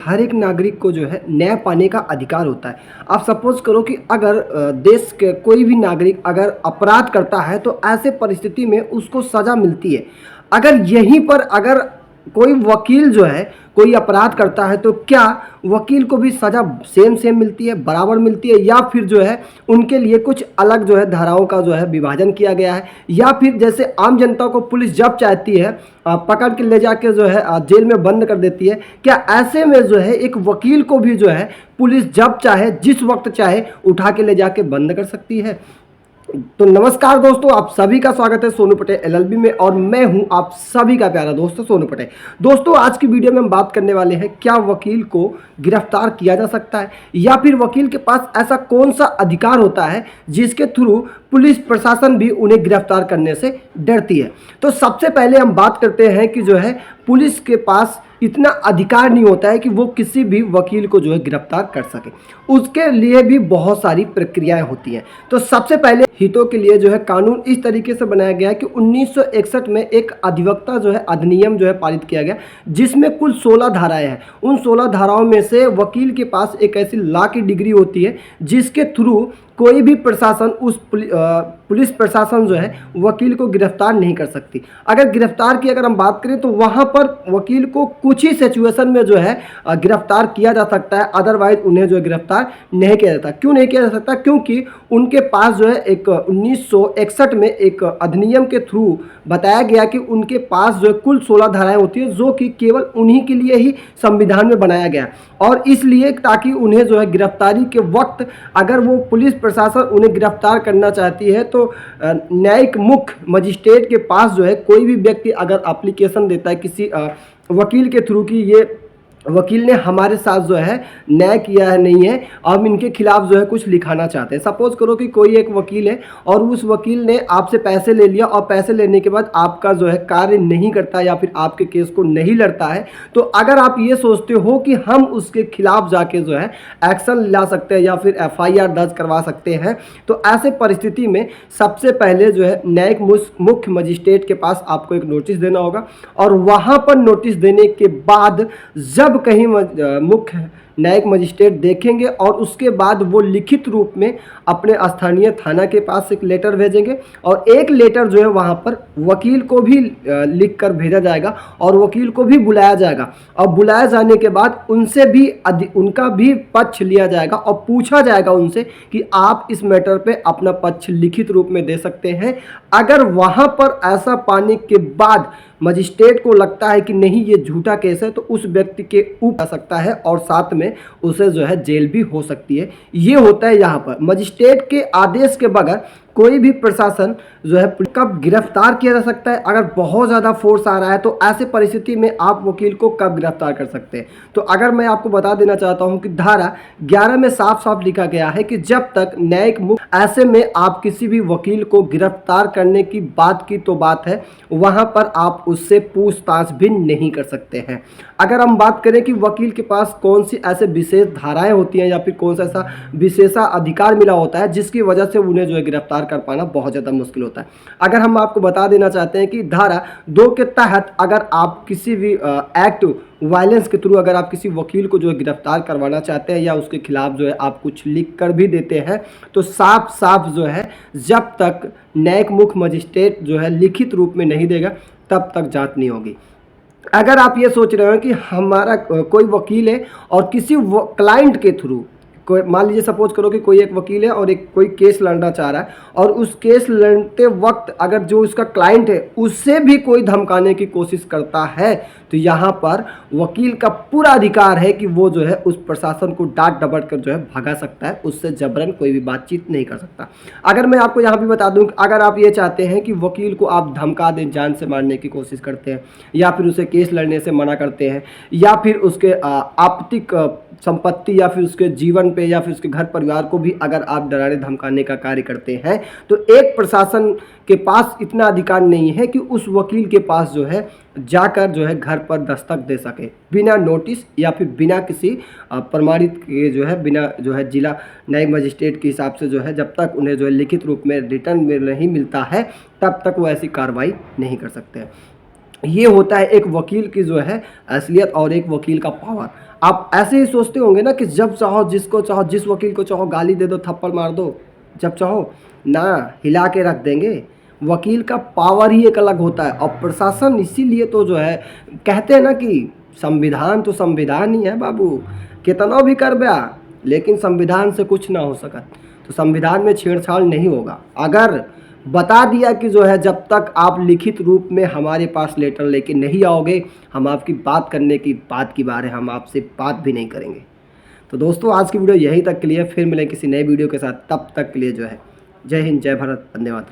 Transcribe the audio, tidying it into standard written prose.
हर एक नागरिक को जो है न्याय पाने का अधिकार होता है। आप सपोज करो कि अगर देश के कोई भी नागरिक अगर अपराध करता है तो ऐसे परिस्थिति में उसको सज़ा मिलती है। अगर यहीं पर अगर कोई वकील जो है कोई अपराध करता है तो क्या वकील को भी सज़ा सेम सेम मिलती है, बराबर मिलती है, या फिर जो है उनके लिए कुछ अलग जो है धाराओं का जो है विभाजन किया गया है, या फिर जैसे आम जनता को पुलिस जब चाहती है पकड़ के ले जाके जो है जेल में बंद कर देती है, क्या ऐसे में जो है एक वकील को भी जो है पुलिस जब चाहे जिस वक्त चाहे उठा के ले जाके बंद कर सकती है? तो नमस्कार दोस्तों, आप सभी का स्वागत है सोनू पटेल एलएलबी में और मैं हूं आप सभी का प्यारा दोस्त सोनू पटेल। दोस्तों, आज की वीडियो में हम बात करने वाले हैं क्या वकील को गिरफ्तार किया जा सकता है, या फिर वकील के पास ऐसा कौन सा अधिकार होता है जिसके थ्रू पुलिस प्रशासन भी उन्हें गिरफ्तार करने से डरती है। तो सबसे पहले हम बात करते हैं कि जो है पुलिस के पास इतना अधिकार नहीं होता है कि वो किसी भी वकील को जो है गिरफ्तार कर सके। उसके लिए भी बहुत सारी प्रक्रियाएं होती हैं। तो सबसे पहले हितों के लिए जो है कानून इस तरीके से बनाया गया है कि 1961 में एक अधिवक्ता जो है अधिनियम जो है पारित किया गया, जिसमें कुल 16 धाराएं हैं। उन 16 धाराओं में से वकील के पास एक ऐसी लॉ की डिग्री होती है जिसके थ्रू कोई भी प्रशासन उस पुलिस प्रशासन जो है वकील को गिरफ्तार नहीं कर सकती। अगर गिरफ्तार की अगर हम बात करें तो वहाँ पर वकील को कुछ ही सिचुएशन में जो है गिरफ्तार किया जा सकता है, अदरवाइज उन्हें जो है गिरफ्तार नहीं किया जाता। क्यों नहीं किया जा सकता? क्योंकि उनके पास जो है एक 1961 में एक अधिनियम के थ्रू बताया गया कि उनके पास जो है कुल 16 धाराएं होती है जो कि केवल उन्हीं के लिए ही संविधान में बनाया गया, और इसलिए ताकि उन्हें जो है गिरफ्तारी के वक्त अगर वो पुलिस प्रशासन उन्हें गिरफ्तार करना चाहती है तो न्यायिक मुख्य मजिस्ट्रेट के पास जो है कोई भी व्यक्ति अगर एप्लीकेशन देता है किसी वकील के थ्रू कि ये वकील ने हमारे साथ जो है न्याय किया है नहीं है, हम इनके खिलाफ जो है कुछ लिखाना चाहते हैं। सपोज करो कि कोई एक वकील है और उस वकील ने आपसे पैसे ले लिया और पैसे लेने के बाद आपका जो है कार्य नहीं करता या फिर आपके केस को नहीं लड़ता है, तो अगर आप ये सोचते हो कि हम उसके खिलाफ जाके जो है एक्शन ला सकते हैं या फिर FIR दर्ज करवा सकते हैं, तो ऐसे परिस्थिति में सबसे पहले जो है न्यायिक मुख्य मजिस्ट्रेट के पास आपको एक नोटिस देना होगा, और वहाँ पर नोटिस देने के बाद जब कहीं मुख्य न्यायिक मजिस्ट्रेट देखेंगे और उसके बाद वो लिखित रूप में अपने स्थानीय थाना के पास एक लेटर भेजेंगे, और एक लेटर जो है वहाँ पर वकील को भी लिख कर भेजा जाएगा और वकील को भी बुलाया जाएगा, और बुलाए जाने के बाद उनसे भी उनका भी पक्ष लिया जाएगा और पूछा जाएगा उनसे कि आप इस मैटर पे अपना पक्ष लिखित रूप में दे सकते हैं। अगर वहाँ पर ऐसा पाने के बाद मजिस्ट्रेट को लगता है कि नहीं ये झूठा केस है, तो उस व्यक्ति के ऊपर आ सकता है और साथ में उसे जो है जेल भी हो सकती है। ये होता है यहाँ पर मजिस्ट्रेट के आदेश के बगैर कोई भी प्रशासन जो है कब गिरफ्तार किया जा सकता है। अगर बहुत ज़्यादा फोर्स आ रहा है तो ऐसे परिस्थिति में आप वकील को कब गिरफ्तार कर सकते हैं? तो अगर मैं आपको बता देना चाहता हूं कि धारा 11 में साफ साफ लिखा गया है कि जब तक न्यायिक मुक्त, ऐसे में आप किसी भी वकील को गिरफ्तार करने की बात की तो बात है, वहां पर आप उससे पूछताछ भी नहीं कर सकते हैं। अगर हम बात करें कि वकील के पास कौन सी ऐसे विशेष धाराएं होती हैं या फिर कौन सा ऐसा विशेषाधिकार मिला होता है जिसकी वजह से उन्हें जो है गिरफ्तार कर पाना बहुत ज़्यादा मुश्किल होता है। अगर हम आपको बता देना चाहते हैं कि धारा 2 के तहत अगर आप किसी भी एक्ट वायलेंस के थ्रू अगर आप किसी वकील को जो है गिरफ्तार करवाना चाहते हैं या उसके खिलाफ जो है आप कुछ लिख कर भी देते हैं, तो साफ साफ जो है जब तक न्यायिक मुख्य मजिस्ट्रेट जो है लिखित रूप में नहीं देगा तब तक जांच नहीं होगी। अगर आप ये सोच रहे हो कि हमारा कोई वकील है और किसी क्लाइंट के थ्रू कोई, मान लीजिए सपोज करो कि कोई एक वकील है और एक कोई केस लड़ना चाह रहा है, और उस केस लड़ते वक्त अगर जो उसका क्लाइंट है उससे भी कोई धमकाने की कोशिश करता है, तो यहाँ पर वकील का पूरा अधिकार है कि वो जो है उस प्रशासन को डांट डपट कर जो है भगा सकता है, उससे जबरन कोई भी बातचीत नहीं कर सकता। अगर मैं आपको यहाँ भी बता दूँ कि अगर आप ये चाहते हैं कि वकील को आप धमका दें, जान से मारने की कोशिश करते हैं या फिर उसे केस लड़ने से मना करते हैं या फिर उसके आपतिक संपत्ति या फिर उसके जीवन पे या फिर उसके घर परिवार को भी अगर आप डराने धमकाने का कार्य करते हैं, तो एक प्रशासन के पास इतना अधिकार नहीं है कि उस वकील के पास जो है जाकर जो है घर पर दस्तक दे सके बिना नोटिस या फिर बिना किसी प्रमाणित के, जो है बिना जो है जिला न्यायिक मजिस्ट्रेट के हिसाब से जो है जब तक उन्हें जो है लिखित रूप में रिटर्न में नहीं मिलता है तब तक वो ऐसी कार्रवाई नहीं कर सकते हैं। ये होता है एक वकील की जो है असलियत और एक वकील का पावर। आप ऐसे ही सोचते होंगे ना कि जब चाहो जिसको चाहो, जिस वकील को चाहो गाली दे दो, थप्पड़ मार दो, जब चाहो ना, हिला के रख देंगे। वकील का पावर ही एक अलग होता है। और प्रशासन इसीलिए तो जो है कहते हैं ना कि संविधान तो संविधान ही है बाबू, कितना भी कर बया, लेकिन संविधान से कुछ ना हो सकत। तो संविधान में छेड़छाड़ नहीं होगा। अगर बता दिया कि जो है जब तक आप लिखित रूप में हमारे पास लेटर लेके नहीं आओगे, हम आपकी बात करने की बात की बात है, हम आपसे बात भी नहीं करेंगे। तो दोस्तों आज की वीडियो यहीं तक के लिए, फिर मिलें किसी नए वीडियो के साथ, तब तक के लिए जो है जय हिंद, जय भारत, वंदे मातरम।